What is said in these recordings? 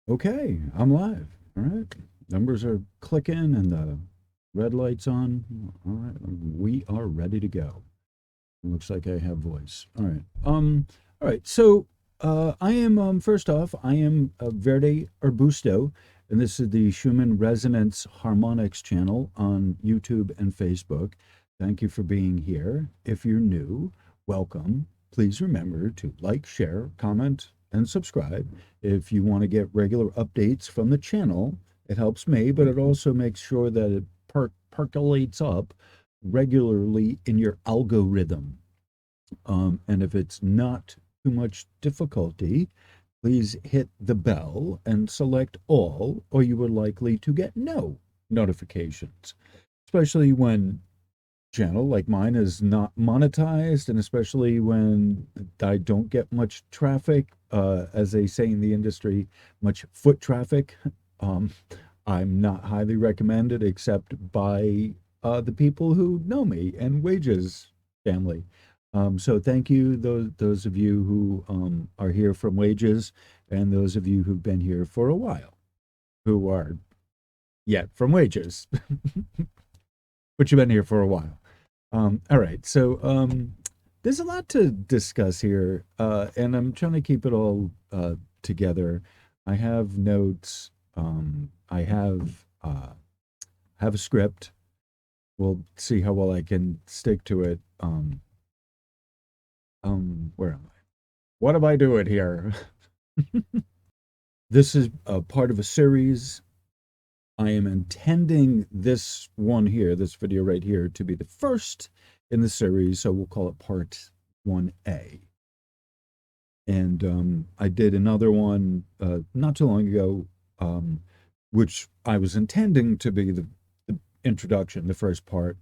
Okay, I'm live. All right. Numbers are clicking and the red light's on. All right. We are ready to go. Looks like I have voice. All right. All right. So I am first off, I am Verde Arbusto, and this is the Schumann Resonance Harmonics channel on YouTube and Facebook. Thank you for being here. If you're new, welcome. Please remember to like, share, comment, and subscribe. If you want to get regular updates from the channel, it helps me, but it also makes sure that it percolates up regularly in your algorithm. And if it's not too much difficulty, please hit the bell and select all, or you are likely to get no notifications, especially when channel like mine is not monetized, and especially when I don't get much traffic, as they say in the industry, much foot traffic. Um, I'm not highly recommended except by the people who know me and Wages family. So thank you, those of you who are here from Wages, and those of you who've been here for a while, who are yet from Wages, but you've been here for a while. All right, so there's a lot to discuss here, and I'm trying to keep it all together. I have notes. I have a script. We'll see how well I can stick to it. Where am I? What am I doing here? This is a part of a series. I am intending this one here, this video right here, to be the first in the series, so we'll call it part 1A. And I did another one not too long ago, um, which I was intending to be the introduction, the first part.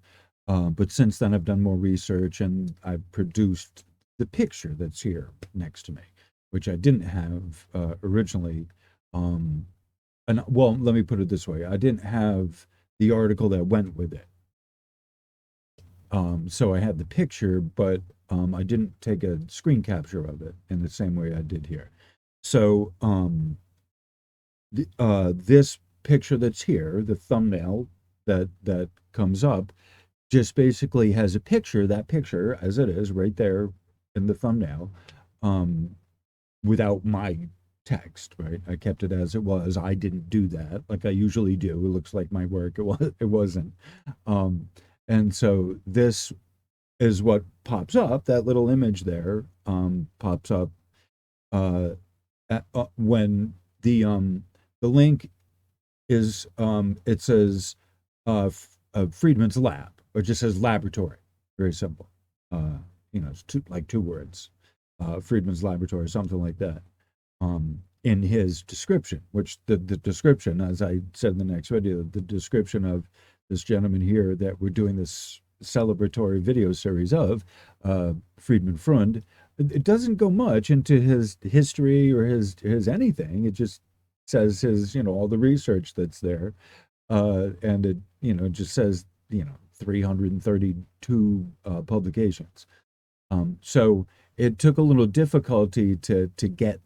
But since then, I've done more research and I've produced the picture that's here next to me, which I didn't have originally. Um, and well, let me put it this way: I didn't have the article that went with it. So I had the picture, but I didn't take a screen capture of it in the same way I did here. So this picture that's here, the thumbnail that comes up, just basically has a picture, that picture as it is right there in the thumbnail, um, without my text, right? I kept it as it was. I didn't do that like I usually do. It looks like my work. It wasn't. Um, and so this is what pops up. That little image there pops up uh, when the link is it says Friedman's lab, or just says laboratory. Very simple. Uh, it's like two words. Friedman's laboratory, something like that. In his description, which the description, as I said in the next video, the description of this gentleman here that we're doing this celebratory video series of, Friedemann Freund, it doesn't go much into his history or his anything. It just says his, all the research that's there, and it, just says, 332 publications. So it took a little difficulty to get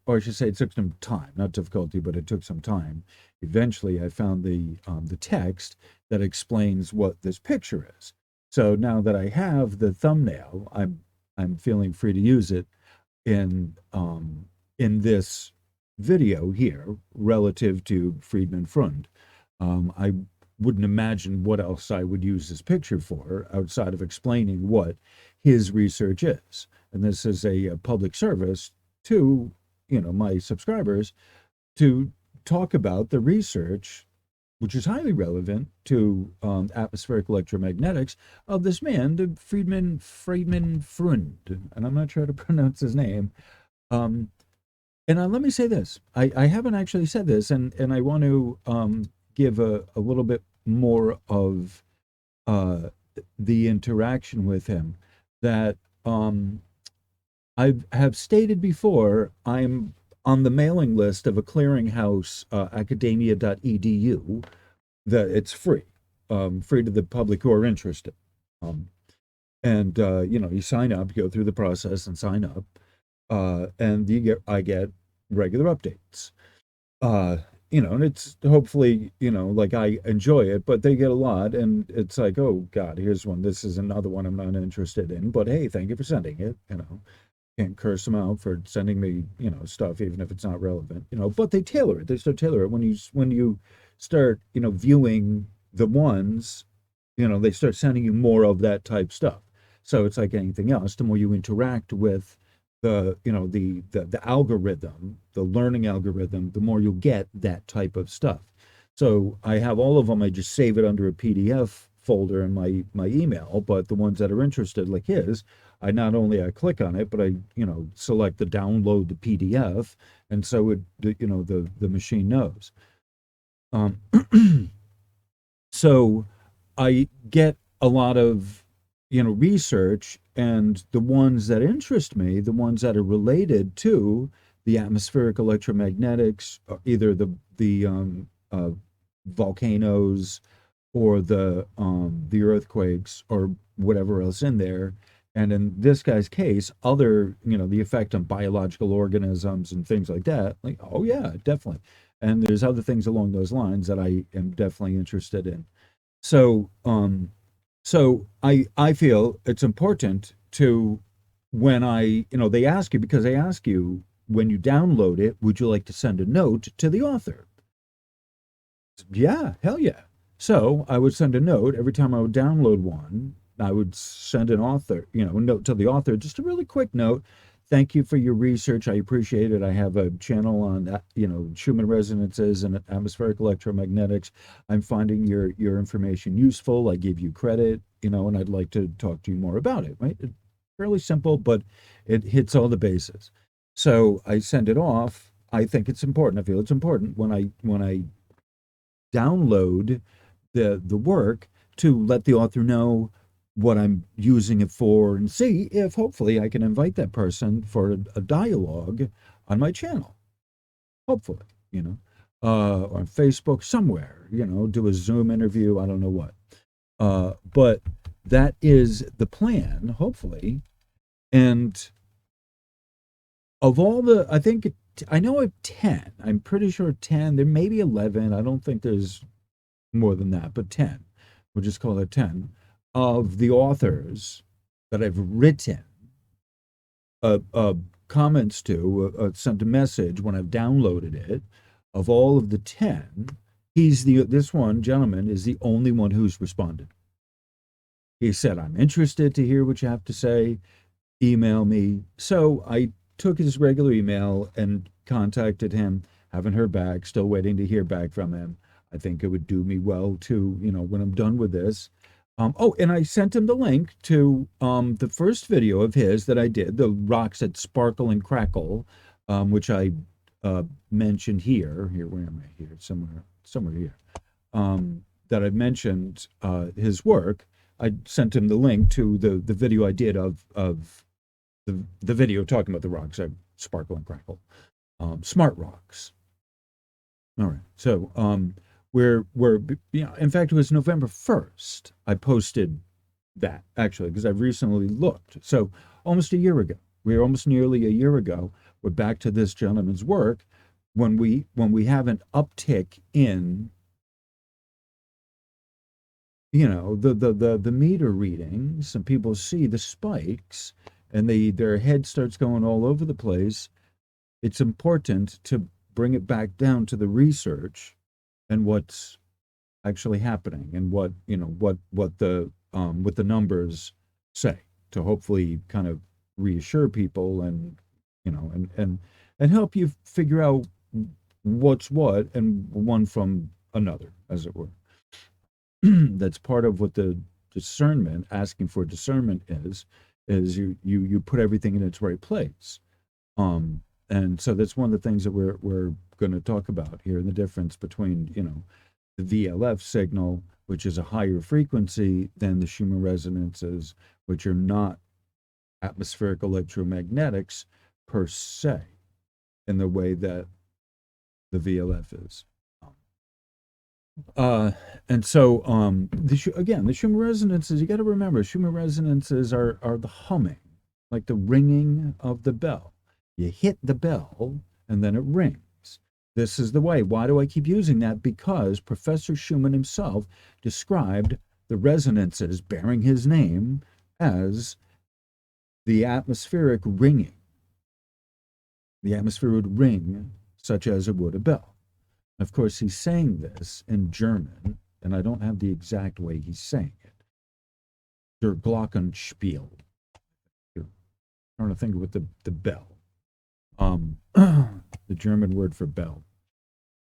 or I should say, it took some time, not difficulty, but it took some time. Eventually, I found the text that explains what this picture is. So now that I have the thumbnail, I'm feeling free to use it in this video here relative to Friedemann Freund. I wouldn't imagine what else I would use this picture for outside of explaining what his research is. And this is a public service to, my subscribers, to talk about the research, which is highly relevant to atmospheric electromagnetics, of this man, the Freidemann Freund, and I'm not sure how to pronounce his name. Um, and let me say this: I haven't actually said this, and I want to give a little bit more of uh, the interaction with him that I have stated before. I'm on the mailing list of a clearinghouse, academia.edu, that it's free, free to the public who are interested. Um, and you sign up, you go through the process and sign up, and I get regular updates. uh and it's hopefully, like I enjoy it, but they get a lot, and it's like, oh God, here's one. This is another one I'm not interested in. But hey, thank you for sending it. Can't curse them out for sending me, stuff, even if it's not relevant. But they tailor it. They start tailor it when you start, viewing the ones, they start sending you more of that type stuff. So it's like anything else. The more you interact with the algorithm, the learning algorithm, the more you'll get that type of stuff. So I have all of them. I just save it under a PDF folder in my email. But the ones that are interested, like his, I click on it, but I select the download the PDF, and so the machine knows. Um, so I get a lot of research, and the ones that interest me, the ones that are related to the atmospheric electromagnetics, either the volcanoes or the earthquakes or whatever else in there. And in this guy's case, other, the effect on biological organisms and things like that. Like, oh yeah, definitely. And there's other things along those lines that I am definitely interested in. So, I feel it's important to, when they ask you, because they ask you when you download it, would you like to send a note to the author? Yeah, hell yeah. So I would send a note every time I would download one. I would send an author, a note to the author, just a really quick note. Thank you for your research. I appreciate it. I have a channel on, Schumann resonances and atmospheric electromagnetics. I'm finding your information useful. I give you credit, and I'd like to talk to you more about it. Right? It's fairly simple, but it hits all the bases. So I send it off. I think it's important. I feel it's important when I download the work to let the author know what I'm using it for, and see if hopefully I can invite that person for a dialogue on my channel. Hopefully, on Facebook somewhere, do a Zoom interview. I don't know what. But that is the plan, hopefully. And of all I think I know of 10. I'm pretty sure 10. There may be 11. I don't think there's more than that, but 10, we'll just call it 10, of the authors that I've written comments to, sent a message when I've downloaded it. Of all of the 10, this one gentleman is the only one who's responded. He said, I'm interested to hear what you have to say. Email me. So I took his regular email and contacted him. Haven't heard back, still waiting to hear back from him. I think it would do me well to, when I'm done with this. And I sent him the link to the first video of his that I did, the rocks that sparkle and crackle, which I mentioned here. Here, where am I? Here, somewhere here. That I mentioned his work. I sent him the link to the video I did of the video talking about the rocks that sparkle and crackle, smart rocks. All right, so we're in fact, it was November 1st I posted that, actually, because I've recently looked. So almost a year ago, we're almost nearly a year ago, we're back to this gentleman's work. When we have an uptick in the meter readings, and people see the spikes, and their head starts going all over the place, it's important to bring it back down to the research and what's actually happening, and what the numbers say, to hopefully kind of reassure people, and and help you figure out what's what, and one from another, as it were. That's part of what the discernment, asking for discernment, is you put everything in its right place. And so that's one of the things that we're going to talk about here, the difference between, the VLF signal, which is a higher frequency than the Schumann resonances, which are not atmospheric electromagnetics per se, in the way that the VLF is. And so, again, the Schumann resonances, you got to remember, Schumann resonances are the humming, like the ringing of the bell. You hit the bell and then it rings. This is the way. Why do I keep using that? Because Professor Schumann himself described the resonances bearing his name as the atmospheric ringing. The atmosphere would ring such as it would a bell. Of course, he's saying this in German, and I don't have the exact way he's saying it. Der Glockenspiel. You're trying to think with the bell. The German word for bell.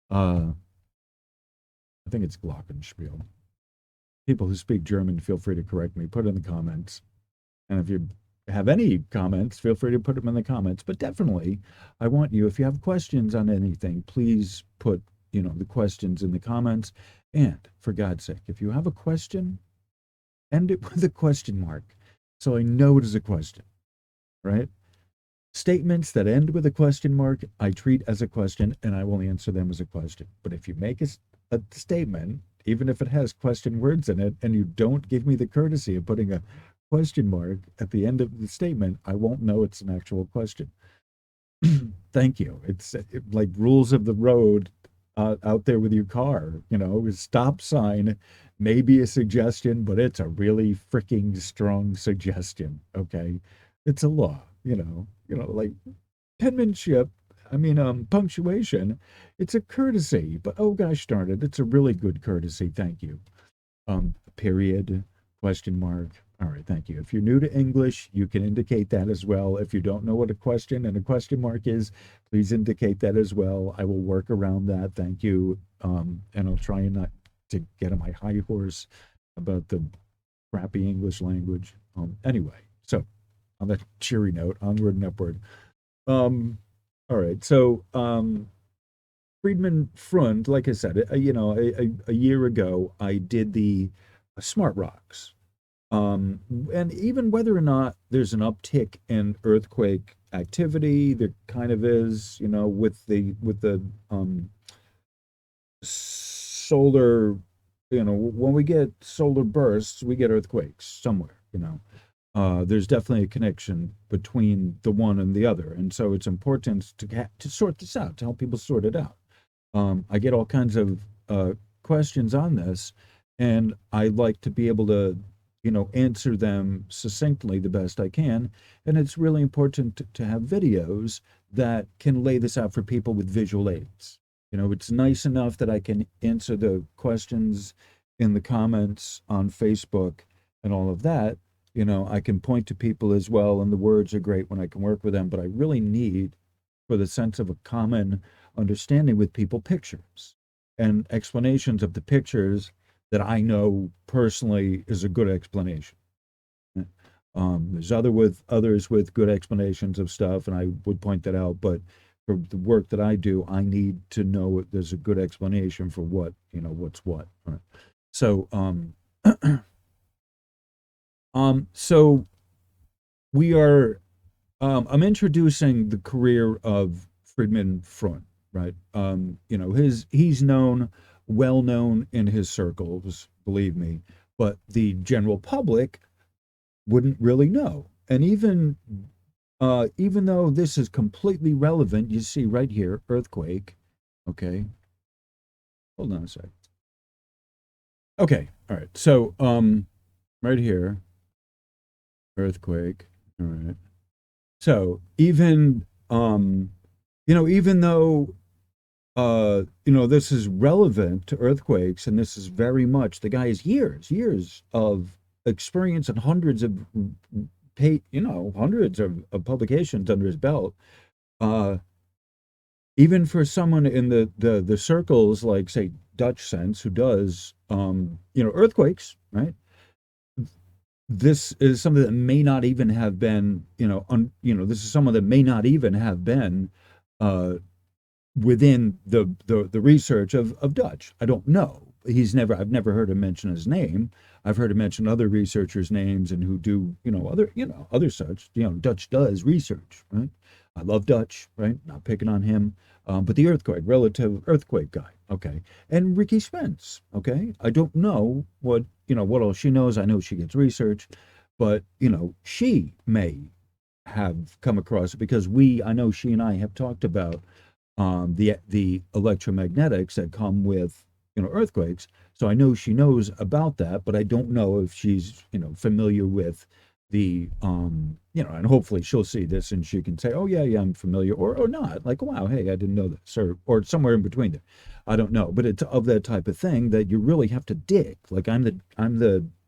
I think it's Glockenspiel. People who speak German, feel free to correct me. Put it in the comments. And if you have any comments, feel free to put them in the comments. But definitely, I want you, if you have questions on anything, please put, the questions in the comments. And for God's sake, if you have a question, end it with a question mark, so I know it is a question, right? Statements that end with a question mark, I treat as a question, and I will answer them as a question. But if you make a statement, even if it has question words in it, and you don't give me the courtesy of putting a question mark at the end of the statement, I won't know it's an actual question. Thank you. It's like rules of the road out there with your car. Stop sign may be a suggestion, but it's a really freaking strong suggestion. Okay, it's a law. Like penmanship. Punctuation. It's a courtesy, but oh gosh darn it, it's a really good courtesy. Thank you. Period. Question mark. All right, thank you. If you're new to English, you can indicate that as well. If you don't know what a question and a question mark is, please indicate that as well. I will work around that. Thank you. And I'll try not to get on my high horse about the crappy English language. Anyway, so on that cheery note, onward and upward. All right, so Freidemann Freund, like I said, a year ago, I did the smart rocks. And even whether or not there's an uptick in earthquake activity, there kind of is, with the solar, when we get solar bursts, we get earthquakes somewhere. There's definitely a connection between the one and the other, and so it's important to sort this out, to help people sort it out. I get all kinds of questions on this, and I like to be able to answer them succinctly the best I can. And it's really important to have videos that can lay this out for people with visual aids. It's nice enough that I can answer the questions in the comments on Facebook and all of that. I can point to people as well, and the words are great when I can work with them, but I really need, for the sense of a common understanding with people, pictures and explanations of the pictures that I know personally is a good explanation. There's others with good explanations of stuff, and I would point that out. But for the work that I do, I need to know if there's a good explanation for what, what's what. Right. So, so we are, I'm introducing the career of Freidemann Freund, right? He's well known in his circles, believe me, but the general public wouldn't really know. And even though this is completely relevant, you see right here, earthquake. Okay, hold on a sec. Okay, all right. So right here, earthquake. All right. So even even though this is relevant to earthquakes, and this is very much, the guy has years of experience and hundreds of publications under his belt. Even for someone in the circles, like say Dutch sense, who does earthquakes, right? This is something that may not even have been, this is someone that may not even have been within the research of Dutch. I don't know. I've never heard him mention his name. I've heard him mention other researchers' names and who do, other such. Dutch does research, right? I love Dutch, right? Not picking on him. But the relative earthquake guy, okay? And Ricky Spence, okay? I don't know what all she knows. I know she gets research, but, she may have come across it, because I know she and I have talked about the electromagnetics that come with, earthquakes. So I know she knows about that, but I don't know if she's, familiar with the, and hopefully she'll see this and she can say, oh yeah, yeah, I'm familiar, or not. Like, wow, hey, I didn't know this, or somewhere in between there. I don't know, but it's of that type of thing that you really have to dig. Like I'm the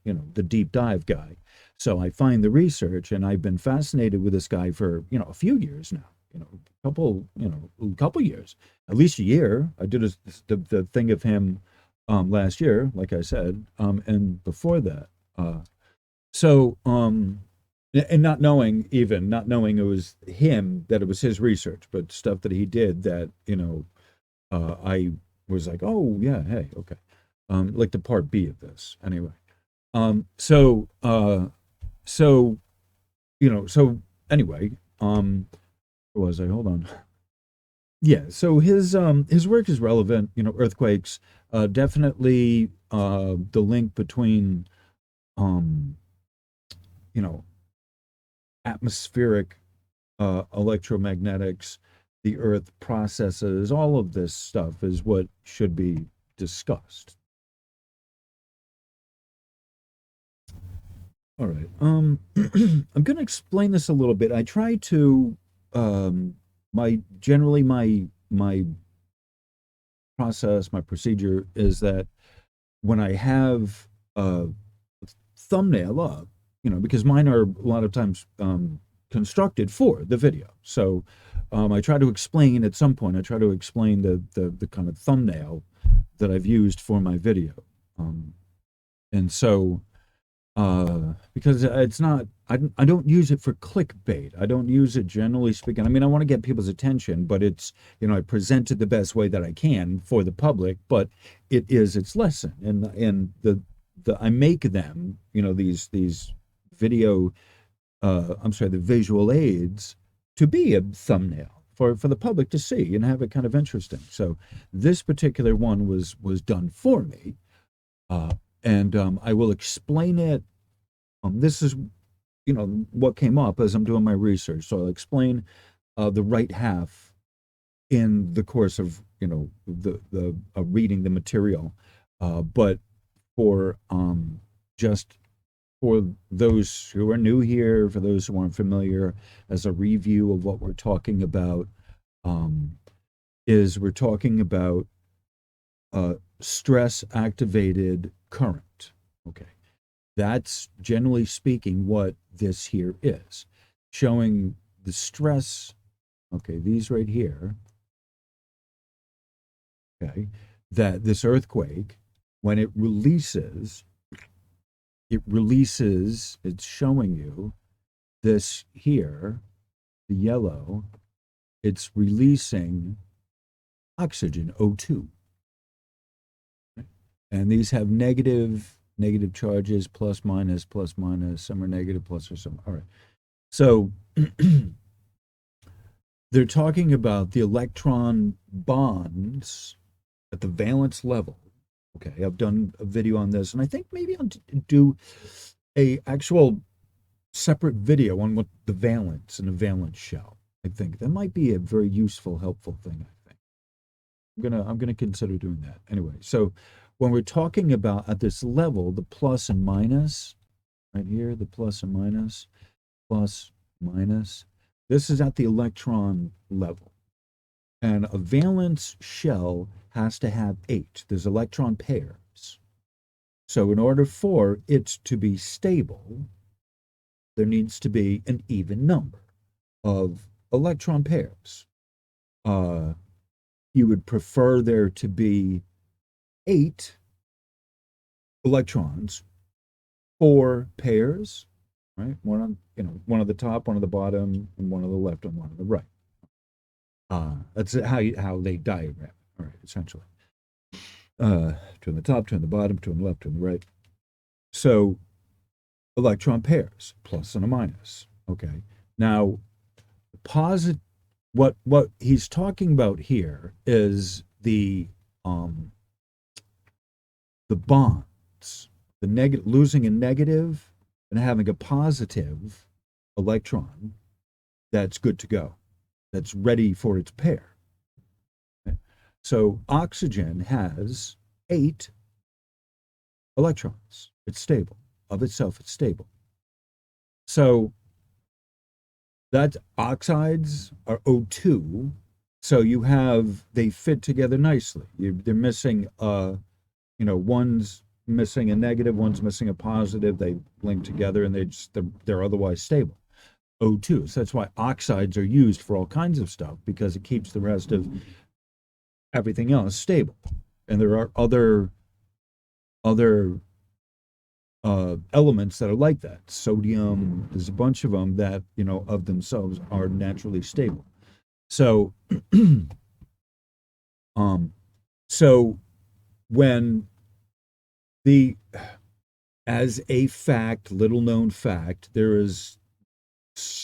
the deep dive guy. So I find the research, and I've been fascinated with this guy for a few years now. A couple years, at least a year. I did the thing of him last year, like I said, and before that. So and not knowing it was him, that it was his research, but stuff that he did that I was like, oh yeah, hey, okay, like the part B of this anyway. So so so anyway, where was I? Hold on. Yeah, so his work is relevant, earthquakes, definitely the link between um you know atmospheric electromagnetics, the earth processes, all of this stuff is what should be discussed. All right. I'm going to explain this a little bit. I try to my generally my process, my procedure is that when I have a thumbnail up, because mine are a lot of times constructed for the video. So I try to explain at some point. I try to explain the kind of thumbnail that I've used for my video, and so because it's not, I don't use it for clickbait. I don't use it, generally speaking. I mean, I want to get people's attention, but it's, I present it the best way that I can for the public, but it is its lesson. And the I make them, these video, I'm sorry, the visual aids to be a thumbnail for the public to see and have it kind of interesting. So this particular one was done for me. Uh, and I will explain it. This is, what came up as I'm doing my research. So I'll explain the right half in the course of, the reading the material. But for just for those who are new here, for those who aren't familiar, as a review of what we're talking about, um, is we're talking about stress activated current. Okay. That's generally speaking what this here is, showing the stress. Okay, these right here. Okay, that this earthquake, when it's showing you this here, the yellow, it's releasing oxygen, O2. And these have negative charges, plus minus, some are negative, plus or some. All right. So they're talking about the electron bonds at the valence level. Okay, I've done a video on this, and I think maybe I'll do a actual separate video on what the valence and the valence shell. I think that might be a very useful, helpful thing. I think I'm gonna consider doing that anyway. So when we're talking about at this level, the plus and minus, right here, the plus and minus, plus minus. This is at the electron level. And a valence shell has to have 8. There's electron pairs. So in order for it to be stable, there needs to be an even number of electron pairs. You would prefer there to be 8 electrons, 4 pairs, right? One on, one at the top, one at the bottom, and one on the left and one on the right. That's how they diagram. All right, essentially. Two on the top, two on the bottom, two on the left, two on the right. So electron pairs, plus and a minus. Okay. Now, what he's talking about here is the bonds, the negative, losing a negative and having a positive electron that's good to go, that's ready for its pair. So oxygen has 8 electrons. It's stable. Of itself, it's stable. So that oxides are O2. So you have, they fit together nicely. They're missing, one's missing a negative, one's missing a positive. They link together and they're otherwise stable. O2. So that's why oxides are used for all kinds of stuff, because it keeps the rest of everything else stable. And there are other elements that are like that. Sodium, there's a bunch of them that, of themselves are naturally stable. So, um, so when as a fact, little known fact, there is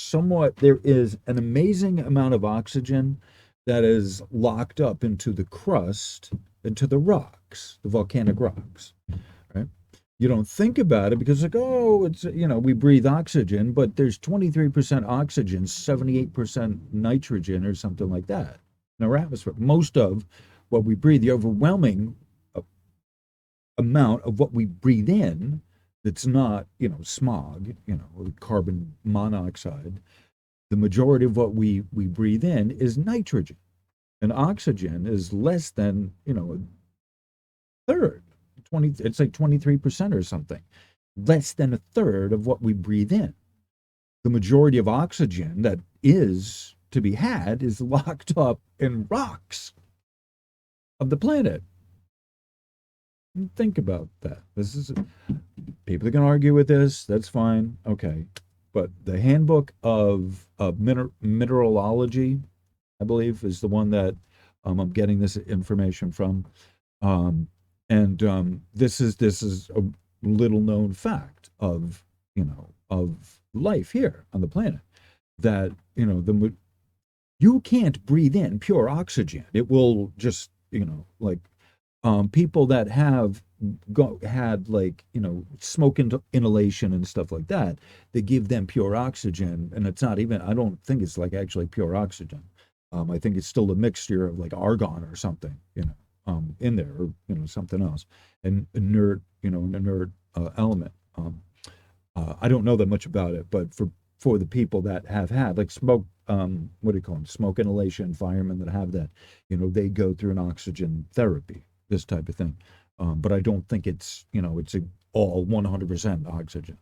an amazing amount of oxygen that is locked up into the crust, into the rocks, the volcanic rocks, right? You don't think about it because, like, oh, it's, we breathe oxygen, but there's 23% oxygen, 78% nitrogen, or something like that in our atmosphere. Most of what we breathe, the overwhelming amount of what we breathe in, that's not, smog, or carbon monoxide, the majority of what we breathe in is nitrogen. And oxygen is less than, a third. It's like 23% or something. Less than a third of what we breathe in. The majority of oxygen that is to be had is locked up in rocks of the planet. Think about that. People can argue with this. That's fine. Okay. But the handbook of mineralogy, I believe, is the one that I'm getting this information from. This is a little known fact of, of life here on the planet, that, you can't breathe in pure oxygen. It will just, like, people that have had, like, smoke inhalation and stuff like that, they give them pure oxygen, and it's not even, I don't think it's like actually pure oxygen. I think it's still a mixture of like argon or something, in there, or, something else, an inert, element. I don't know that much about it, but for the people that have had, like, smoke, what do you call them, smoke inhalation, firemen that have that, they go through an oxygen therapy, this type of thing. But I don't think it's, it's all 100% oxygen.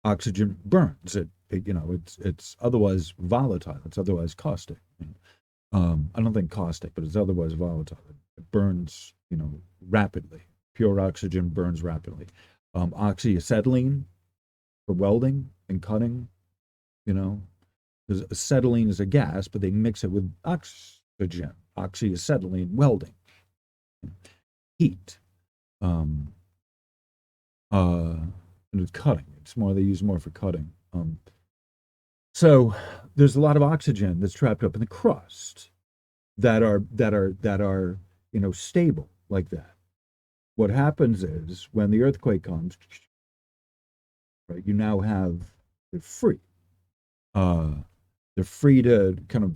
Oxygen burns. It's otherwise volatile. It's otherwise caustic. I don't think caustic, but it's otherwise volatile. It burns, rapidly. Pure oxygen burns rapidly. Oxyacetylene for welding and cutting, because acetylene is a gas, but they mix it with oxygen. Oxyacetylene welding. Heat. And it's cutting. It's more, they use more for cutting. So there's a lot of oxygen that's trapped up in the crust that are stable like that. What happens is when the earthquake comes, right, you now have, they're free. They're free to kind of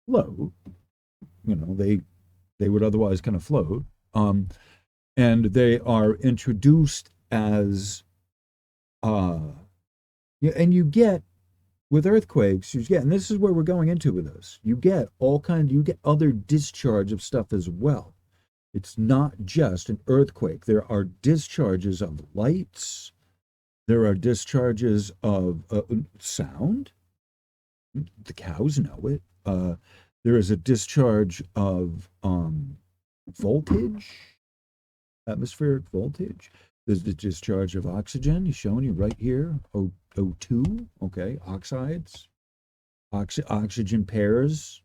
float. They would otherwise kind of float. And they are introduced as, and you get, with earthquakes, and this is where we're going into with this, you get other discharge of stuff as well. It's not just an earthquake. There are discharges of lights. There are discharges of sound. The cows know it. There is a discharge of voltage, atmospheric voltage. There's the discharge of oxygen. He's showing you right here. O2, okay, oxides, oxygen pairs.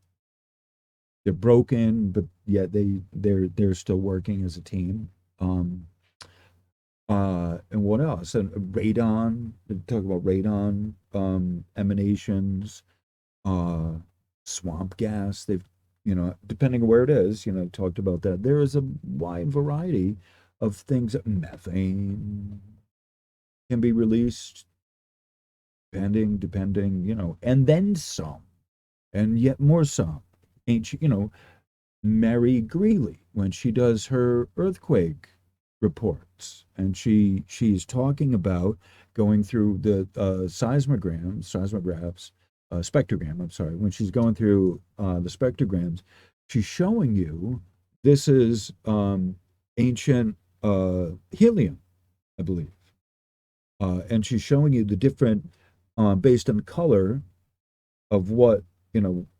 They're broken, but yet they're still working as a team. And what else? And radon. Talk about radon emanations. Swamp gas. They've, depending on where it is, talked about that. There is a wide variety of things. Methane can be released, depending, and then some, and yet more some. Ancient, Mary Greeley when she does her earthquake reports, and she's talking about going through the seismographs, spectrogram. I'm sorry, when she's going through the spectrograms, she's showing you this is ancient helium, I believe, and she's showing you the different based on color of what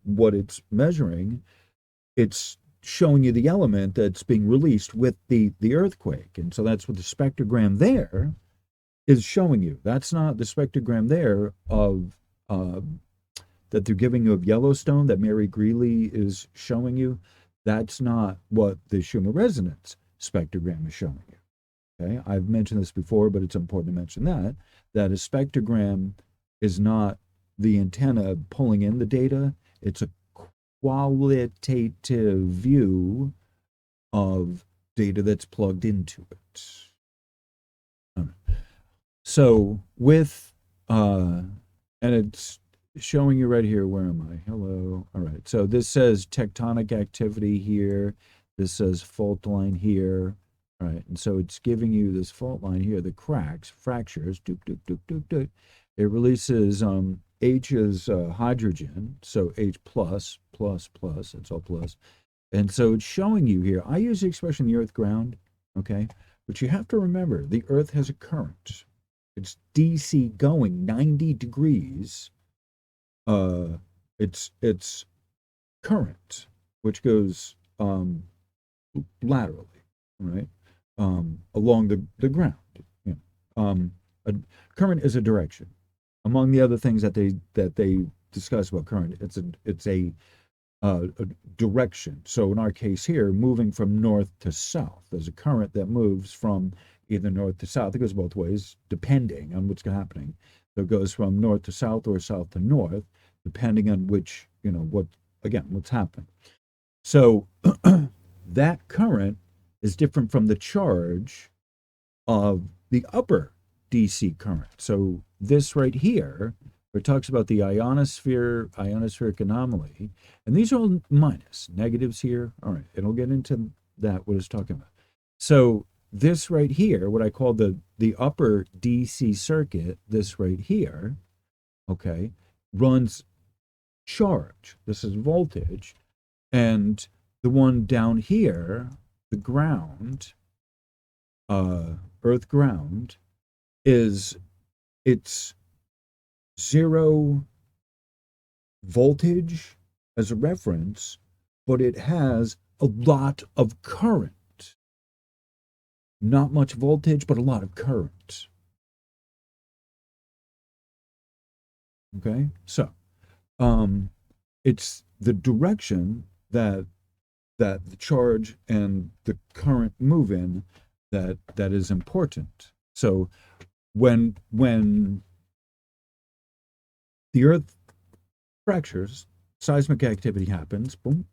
what it's measuring. It's showing you the element that's being released with the earthquake, and so that's what the spectrogram there is showing you. That's not the spectrogram there of that they're giving you of Yellowstone that Mary Greeley is showing you. That's not what the Schumann resonance spectrogram is showing you. Okay, I've mentioned this before, but it's important to mention that a spectrogram is not the antenna pulling in the data. It's a qualitative view of data that's plugged into it. So with and it's showing you right here. Where am I? Hello. All right. So this says tectonic activity here. This says fault line here. All right. And so it's giving you this fault line here, the cracks, fractures, doop, doop, doop, doop, doop. It releases H is hydrogen, so H plus, plus, plus, it's all plus. And so it's showing you here, I use the expression the earth ground, okay? But you have to remember, the earth has a current. It's DC going 90 degrees. It's current, which goes laterally, right? Along the ground. You know. A current is a direction. Among the other things that they discuss about current, it's a direction. So in our case here, moving from north to south, there's a current that moves from either north to south. It goes both ways, depending on what's happening. So it goes from north to south or south to north, depending on which, what's happening. So that current is different from the charge of the upper DC current. So this right here, where it talks about the ionospheric anomaly, and these are all minus, negatives here. All right, it'll get into that, what it's talking about. So this right here, what I call the upper DC circuit, this right here, okay, runs charge. This is voltage. And the one down here, the ground, earth ground, it's zero voltage as a reference, but it has a lot of current. Not much voltage, but a lot of current. Okay, so it's the direction that the charge and the current move in that is important. So when the earth fractures, seismic activity happens, boom,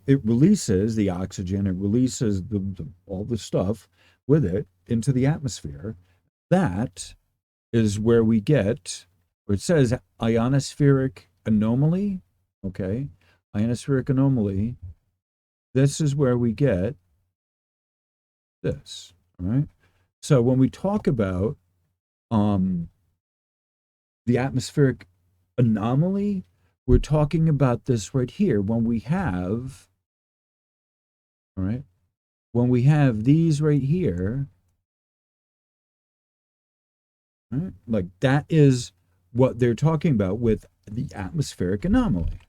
it releases the oxygen, it releases all the stuff with it into the atmosphere. That is where we get, where it says ionospheric anomaly, okay? Ionospheric anomaly, this is where we get this, all right? So when we talk about the atmospheric anomaly, we're talking about this right here. When we have, all right, when we have these right here, right, like that is what they're talking about with the atmospheric anomaly.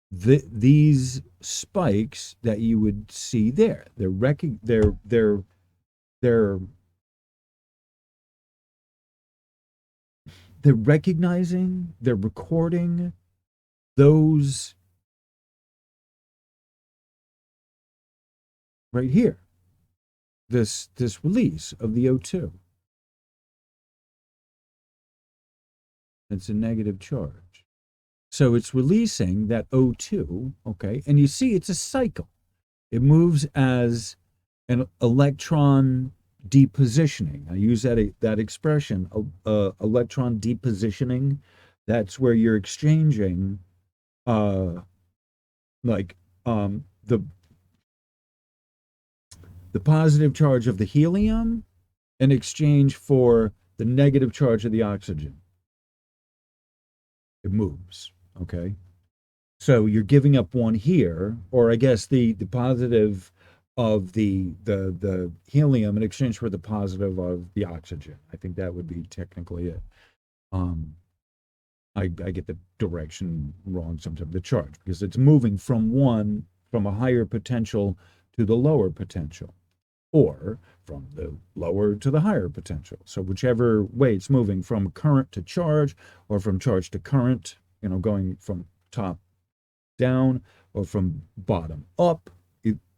These spikes that you would see there, they're recognizing, they're recording those right here. This release of the O2. It's a negative charge. So it's releasing that O2, okay? And you see it's a cycle. It moves as an electron depositioning. I use that expression, electron depositioning. That's where you're exchanging like the positive charge of the helium in exchange for the negative charge of the oxygen. It moves, okay? So you're giving up one here, or I guess the positive of the helium in exchange for the positive of the oxygen. I think that would be technically it. I get the direction wrong sometimes, the charge, because it's moving from a higher potential to the lower potential, or from the lower to the higher potential. So whichever way it's moving, from current to charge, or from charge to current, going from top down or from bottom up,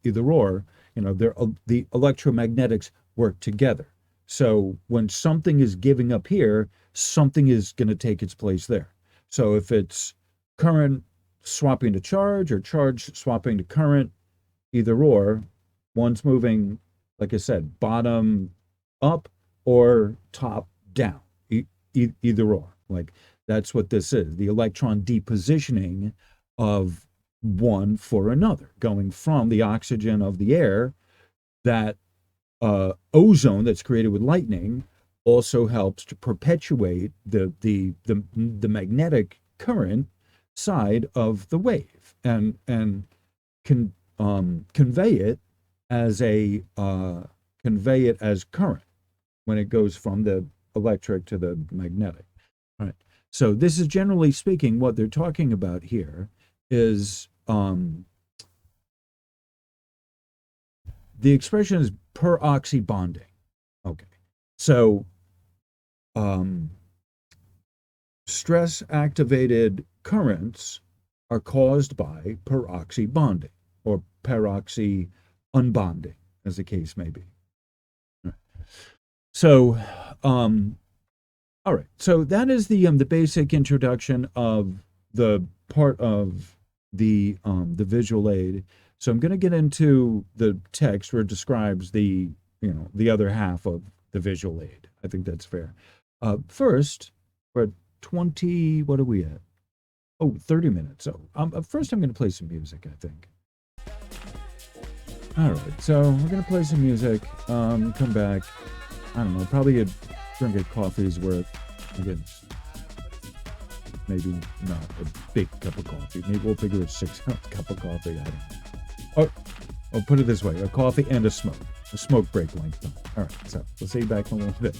either or, the electromagnetics work together. So when something is giving up here, something is going to take its place there. So if it's current swapping to charge or charge swapping to current, either or, one's moving, like I said, bottom up or top down, either or. Like that's what this is, the electron depositioning of one for another, going from the oxygen of the air. That ozone that's created with lightning also helps to perpetuate the magnetic current side of the wave, and can convey it as current when it goes from the electric to the magnetic. All right. So this is, generally speaking, what they're talking about here is the expression is peroxy bonding. Okay. So stress activated currents are caused by peroxy bonding or peroxy unbonding, as the case may be. So all right. So that is the basic introduction of the part of the visual aid. So I'm going to get into the text where it describes the other half of the visual aid. I think that's fair. First, we're at 20. What are we at? Oh, 30 minutes. So first, I'm going to play some music, I think. All right. So we're going to play some music. Come back. I don't know. Probably drink a coffee's worth. Again, maybe not a big cup of coffee. Maybe we'll figure a 6-ounce cup of coffee. I don't know. I'll put it this way: a coffee and a smoke break length time. All right. So we'll see you back in a little bit.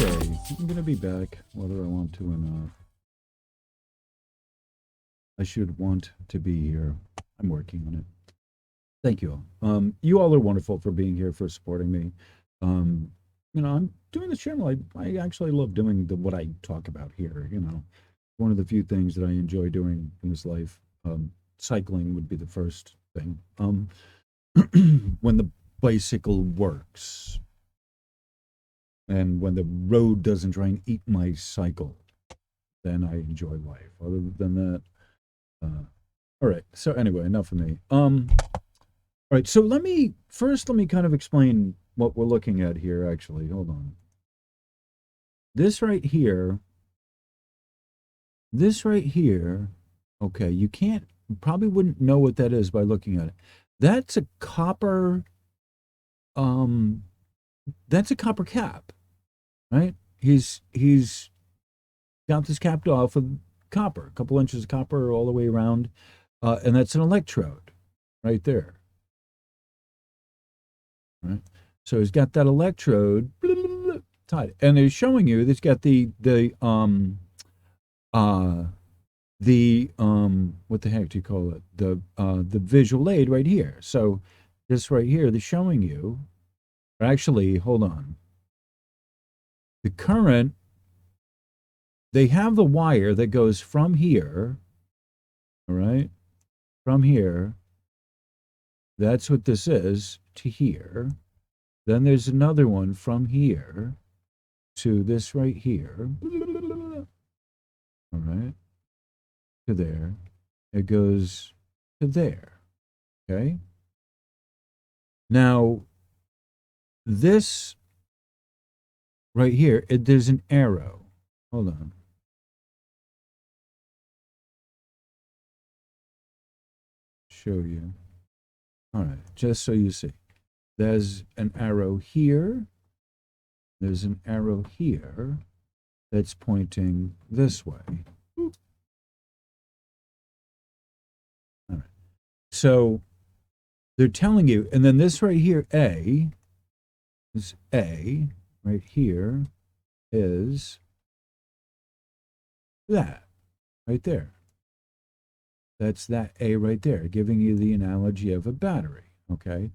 Okay, I'm gonna be back, whether I want to or not. I should want to be here. I'm working on it. Thank you all. You all are wonderful for being here, for supporting me. Um, I'm doing this channel. I actually love doing what I talk about here. One of the few things that I enjoy doing in this life. Cycling would be the first thing. When the bicycle works, and when the road doesn't try and eat my cycle, then I enjoy life. Other than that, all right. So anyway, enough of me. All right. So let me kind of explain what we're looking at here. Actually, hold on. This right here. Okay, you probably wouldn't know what that is by looking at it. That's a copper. That's a copper cap, right? He's got this capped off with copper, a couple inches of copper all the way around, and that's an electrode right there. Right. So he's got that electrode tied, and he's showing you that he's got the what the heck do you call it? The visual aid right here. So this right here, they're showing you. Actually, hold on. The current. They have the wire that goes from here. All right, from here. That's what this is, to here. Then there's another one from here to this right here. All right, to there. It goes to there. Okay. Now, this right here, there's an arrow. Hold on. Show you. All right, just so you see. There's an arrow here. There's an arrow here that's pointing this way. All right. So they're telling you, and then this right here, this A right here is that right there. That's that A right there, giving you the analogy of a battery, okay?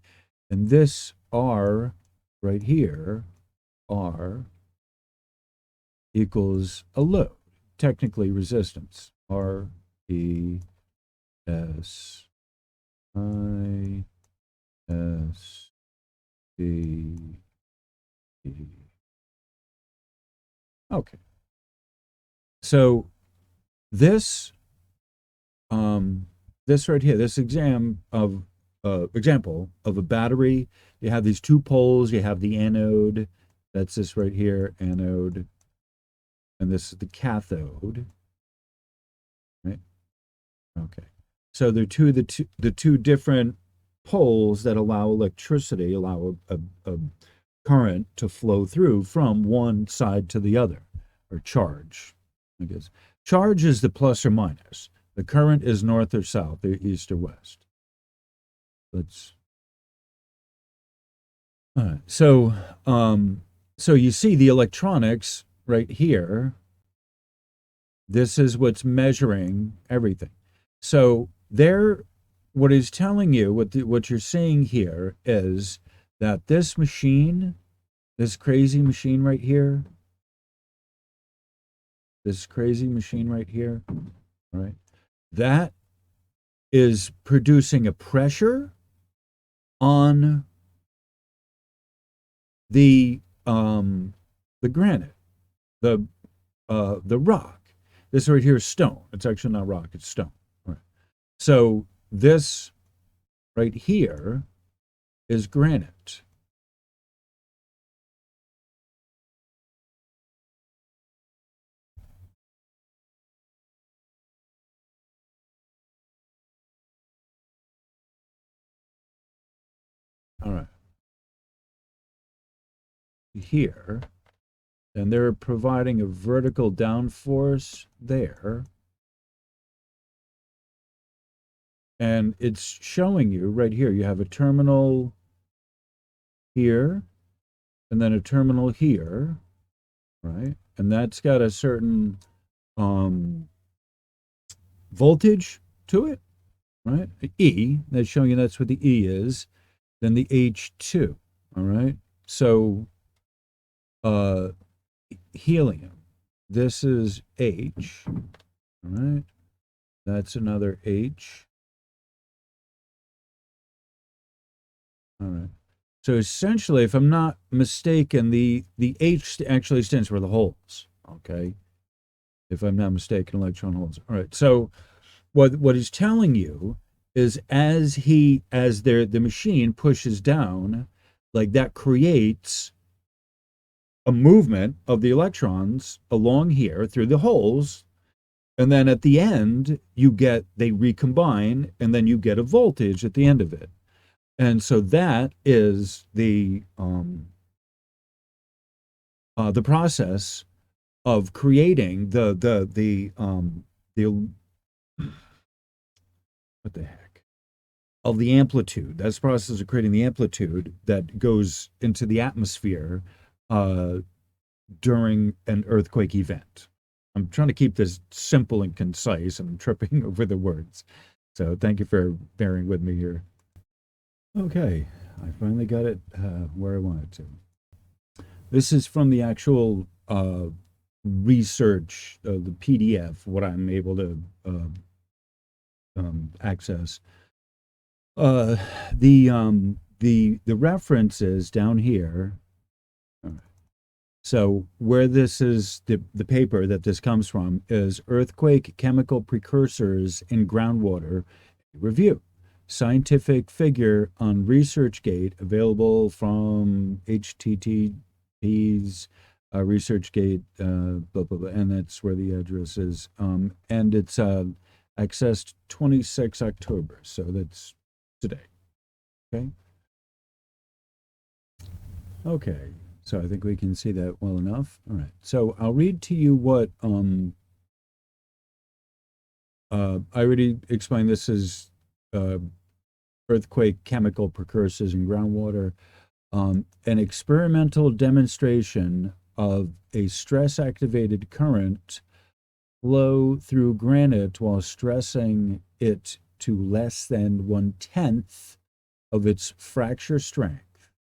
And this R right here, R equals a load, technically resistance. R, E, S, I, S, D, E. Okay. So this right here, this example of a battery, you have these two poles, you have the anode, that's this right here, anode, and this is the cathode, right? Okay. So they're the two different poles that allow electricity, allow a current to flow through from one side to the other, or charge, I guess. Charge is the plus or minus. The current is north or south, or east or west. So you see the electronics right here. This is what's measuring everything. So what is telling you, what you're seeing here is that this machine, this crazy machine right here, all right, that is producing a pressure on the granite, the rock. This right here is stone. It's actually not rock, it's stone. All right. So this right here is granite. All right. Here, and they're providing a vertical downforce there. And it's showing you right here, you have a terminal here, and then a terminal here. right? And that's got a certain voltage to it, right? E, that's showing you that's what the E is. Then the H2, all right? So uh, helium, this is H, all right? That's another H, all right? So essentially, if I'm not mistaken, the H actually stands for the holes, okay? If I'm not mistaken, electron holes. All right. So what he's telling you is as the machine pushes down, like that creates a movement of the electrons along here through the holes, and then at the end they recombine, and then you get a voltage at the end of it. And so that is the process of creating the what the heck of the amplitude. That's the process of creating the amplitude that goes into the atmosphere uh, during an earthquake event. I'm trying to keep this simple and concise, and I'm tripping over the words. So thank you for bearing with me here. Okay, I finally got it where I wanted to. This is from the actual research, the PDF, what I'm able to access. Uh, the reference is down here. So where this is the paper that this comes from is Earthquake Chemical Precursors in Groundwater Review. Scientific figure on ResearchGate, available from HTTP's ResearchGate, blah, blah, blah, and that's where the address is. And it's accessed 26 October, so that's today. Okay. Okay. So I think we can see that well enough. All right. So I'll read to you what I already explained. This is uh, earthquake chemical precursors in groundwater. An experimental demonstration of a stress activated current flow through granite while stressing it to less than 1/10 of its fracture strength.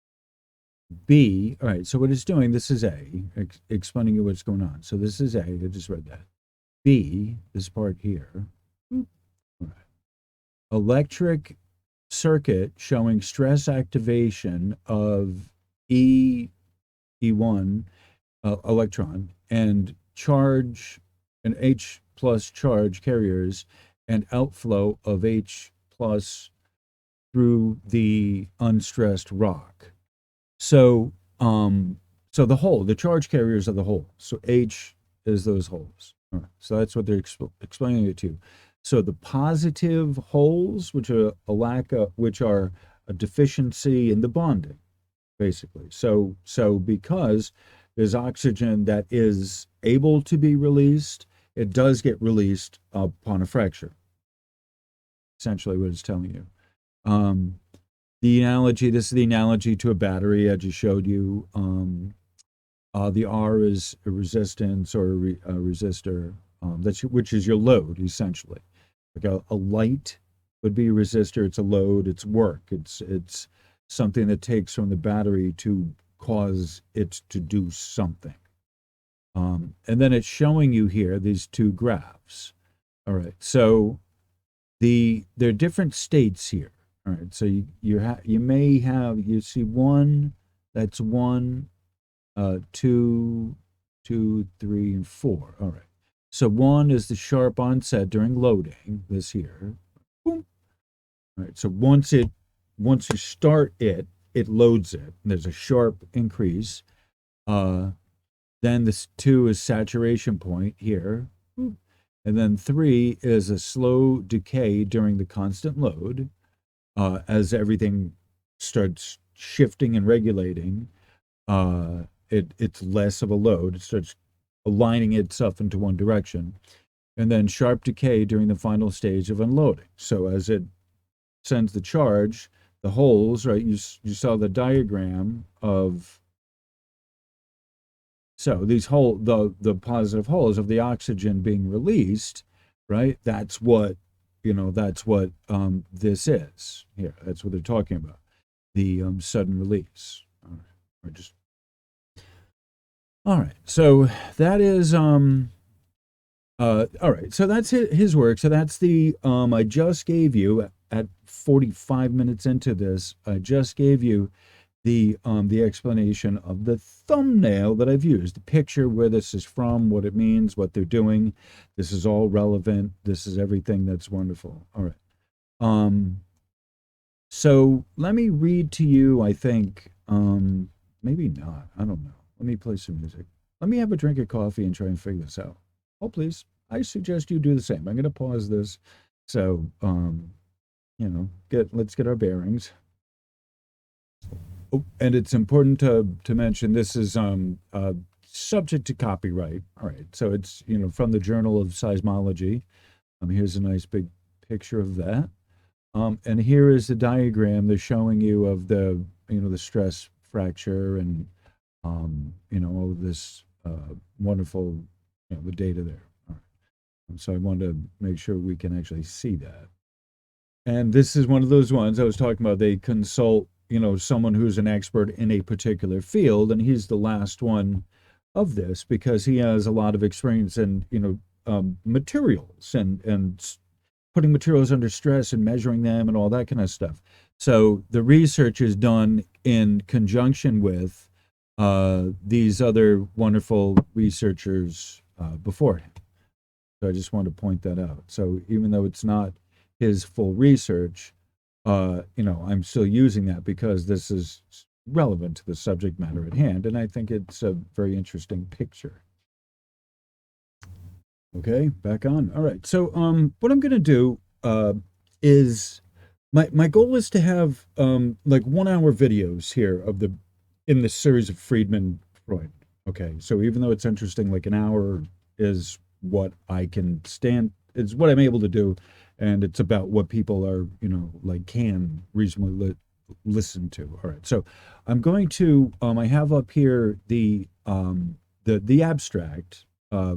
B, all right, so what it's doing, this is A, explaining you what's going on. So this is A, I just read that. B, this part here, all right. Electric circuit showing stress activation of E, E1 electron and charge and H plus charge carriers and outflow of H plus through the unstressed rock. So, so the hole, the charge carriers are the hole. So H is those holes. All right. So that's what they're explaining it to. So the positive holes, which are which are a deficiency in the bonding, basically. So because there's oxygen that is able to be released, it does get released upon a fracture. Essentially, what it's telling you. The analogy, this is the analogy to a battery I just showed you. The R is a resistance or a resistor, which is your load, essentially. Like a light would be a resistor, it's a load, it's work, it's something that takes from the battery to cause it to do something. And then it's showing you here these two graphs. All right, so there are different states here. All right, so you may have, you see one, that's one, two, two, three, and four. All right. So one is the sharp onset during loading. This here. Boom. All right. So once you start it, it loads it. There's a sharp increase. Then this two is saturation point here. And then three is a slow decay during the constant load, as everything starts shifting and regulating. It's less of a load. It starts aligning itself into one direction. And then sharp decay during the final stage of unloading. So as it sends the charge, the holes, right? You saw the diagram of So these the positive holes of the oxygen being released, right? That's what, that's what this is here. That's what they're talking about. The sudden release. All right. Or just all right. So that is all right. So that's his work. So that's the I just gave you at 45 minutes into this. I just gave you the explanation of the thumbnail that I've used, the picture, where this is from, what it means, what they're doing. This is all relevant. This is everything that's wonderful. All right. So let me read to you, I think, maybe not. I don't know. Let me play some music. Let me have a drink of coffee and try and figure this out. Oh, please. I suggest you do the same. I'm going to pause this. So, let's get our bearings. Oh, and it's important to mention this is subject to copyright. All right. So it's, from the Journal of Seismology. Here's a nice big picture of that. And here is the diagram they're showing you of the, the stress fracture and, all of this wonderful, the data there. All right. So I wanted to make sure we can actually see that. And this is one of those ones I was talking about. They consult, someone who's an expert in a particular field, and he's the last one of this because he has a lot of experience in, materials and putting materials under stress and measuring them and all that kind of stuff. So the research is done in conjunction with these other wonderful researchers before him. So I just wanted to point that out. So even though it's not his full research, I'm still using that because this is relevant to the subject matter at hand, and I think it's a very interesting picture. Okay, back on. All right. So what I'm gonna do is my goal is to have like 1 hour videos here of the in this series of Freidemann Freund. Okay. So even though it's interesting, like an hour is what I can stand, it's what I'm able to do, and it's about what people are, like can reasonably listen to. All right. So I'm going to I have up here the abstract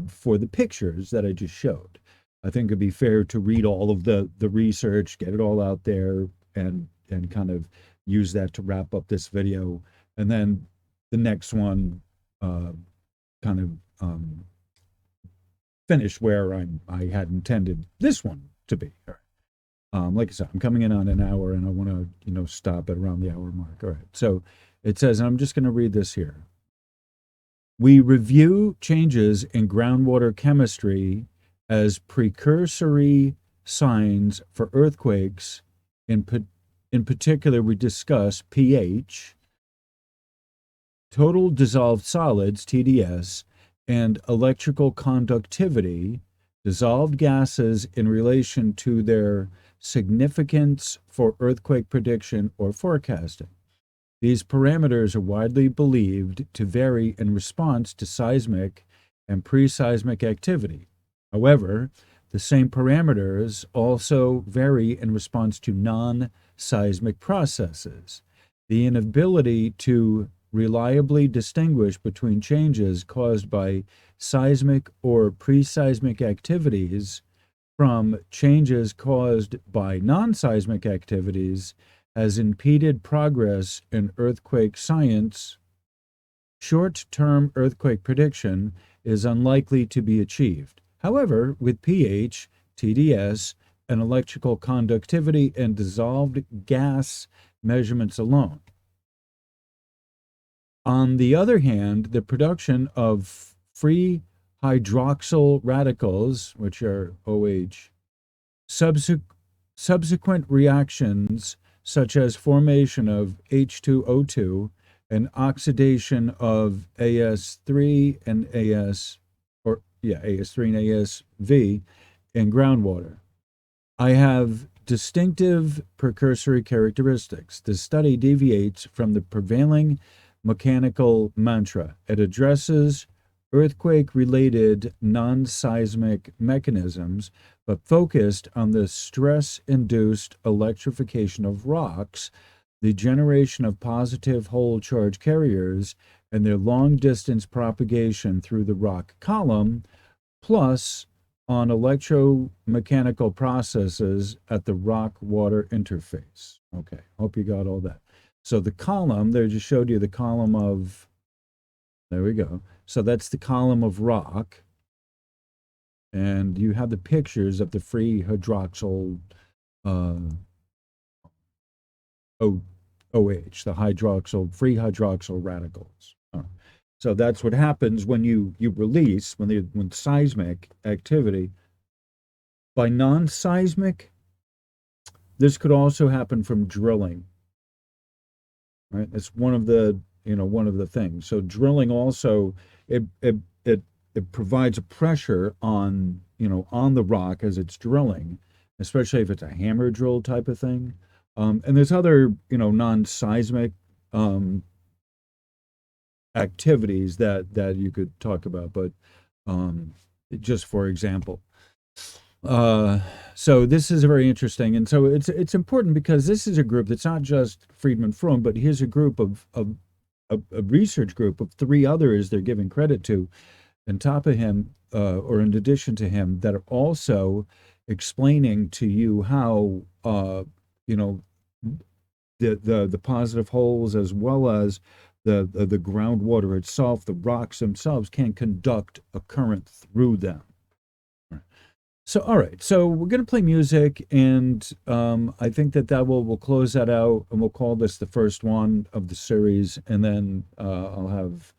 for the pictures that I just showed. I think it'd be fair to read all of the research, get it all out there, and kind of use that to wrap up this video, and then the next one kind of finish where I had intended this one to be. All right. Like I said, I'm coming in on an hour, and I want to stop at around the hour mark. All right. So it says, and I'm just going to read this here. We review changes in groundwater chemistry as precursory signs for earthquakes. In particular, we discuss pH, total dissolved solids, TDS, and electrical conductivity, dissolved gases in relation to their significance for earthquake prediction or forecasting. These parameters are widely believed to vary in response to seismic and pre-seismic activity. However, the same parameters also vary in response to non-seismic processes. The inability to reliably distinguish between changes caused by seismic or pre-seismic activities from changes caused by non-seismic activities has impeded progress in earthquake science. Short-term earthquake prediction is unlikely to be achieved. However, with pH, TDS, and electrical conductivity and dissolved gas measurements alone. On the other hand, the production of free hydroxyl radicals, which are OH, subsequent reactions such as formation of H2O2 and oxidation of AS3 and AS3 and ASV in groundwater. I have distinctive precursory characteristics. The study deviates from the prevailing mechanical mantra. It addresses earthquake-related non-seismic mechanisms, but focused on the stress-induced electrification of rocks the generation of positive whole charge carriers and their long distance propagation through the rock column, plus on electromechanical processes at the rock water interface. Okay, hope you got all that. So the column, there just showed you the column of, there we go. So that's the column of rock. And you have the pictures of the free hydroxyl OH, the free hydroxyl radicals. So that's what happens when you release, when seismic activity. By non-seismic, this could also happen from drilling, right? It's one of the things. So drilling also, it provides a pressure on the rock as it's drilling, especially if it's a hammer drill type of thing. And there's other non-seismic activities that you could talk about, but just for example. So this is very interesting, and so it's important because this is a group that's not just Freidemann Freund, but here's a group of a research group of 3 others they're giving credit to, on top of him, or in addition to him, that are also explaining to you how the positive holes, as well as the groundwater itself, the rocks themselves, can conduct a current through them. So, all right, so we're going to play music, and I think that we'll close that out, and we'll call this the first one of the series, and then I'll have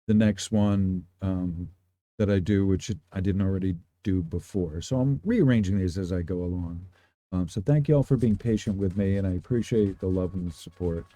the next one that I do, which I didn't already do before. So I'm rearranging these as I go along. So thank you all for being patient with me, and I appreciate the love and the support.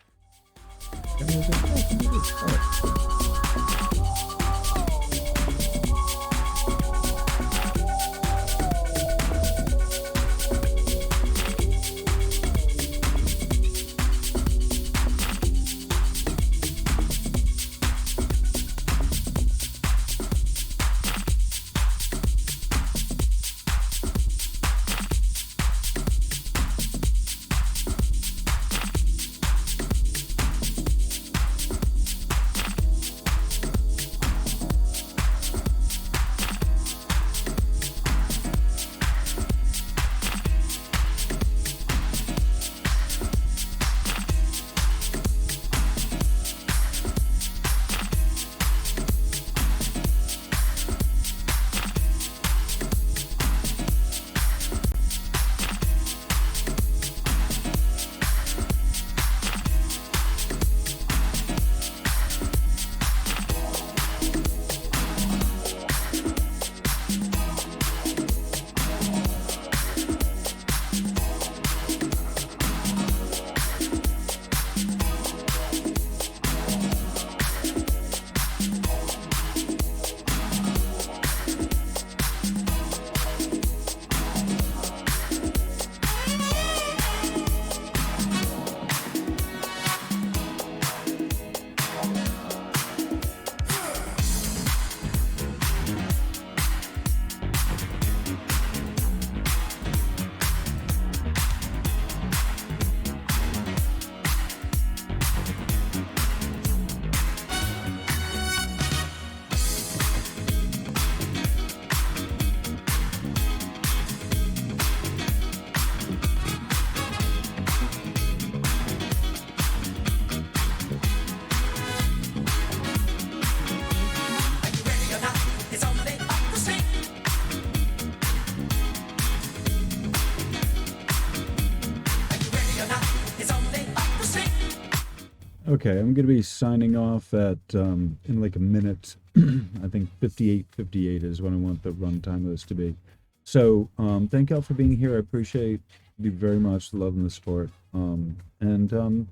Okay, I'm going to be signing off at in like a minute. I think 58:58 is when I want the runtime of this to be. So thank y'all for being here. I appreciate you very much, the love and the support. And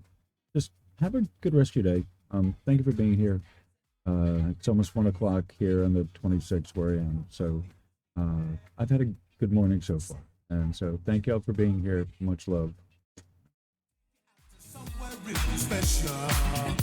just have a good rest of your day. Thank you for being here. It's almost 1 o'clock here on the 26th where I am. So I've had a good morning so far. And so thank y'all for being here. Much love. Somewhere really special.